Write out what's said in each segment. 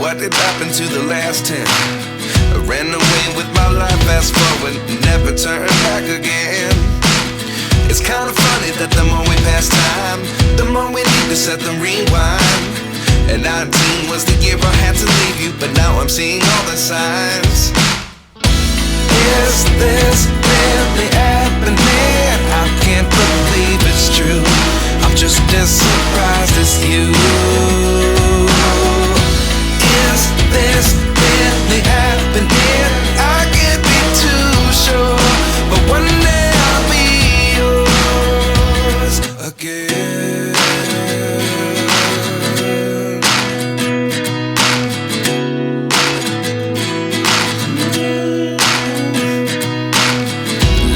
what did happen to the last 10? I ran away with my life, fast forward, never turn back again. It's kind of funny that the more we pass time, the more we need to set the rewind. And 19 was the year I had to leave you, but now I'm seeing all the signs. Is this really happening? I can't believe it's true. I'm just as surprised as you. Is this really happening? I can't be too sure, but one day I'll be yours again.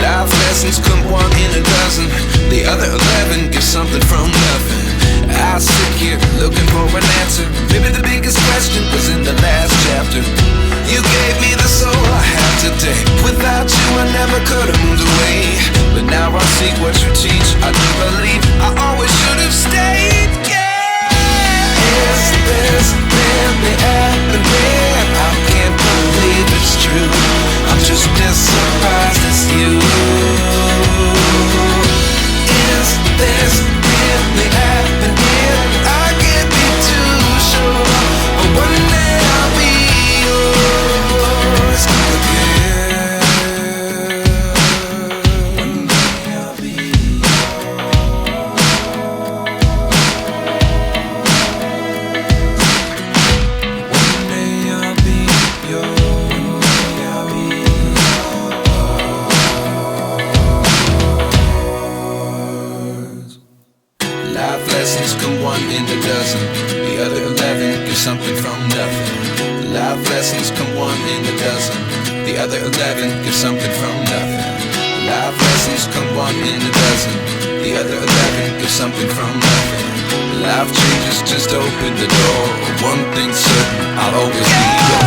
Life lessons come one in a dozen. The other 11 give something from nothing. I sit here looking for an answer. Maybe the biggest question was in the last chapter. You gave me the soul I have today. Without you I never could have moved away. But now I see what you teach. I do believe I always should have stayed. Yeah. Is this really happening? I can't believe it's true. I'm just as surprised as you. Is this really happening? I can't be too sure, but one day I'll be yours again. One day I'll be yours. One day I'll be yours. Life lessons come one in a dozen. The other 11 give something from nothing. Life lessons come one in a dozen. The other 11 give something from nothing. Life lessons come one in a dozen. The other 11 give something from nothing. Life changes just open the door. One thing's certain, I'll always be yours.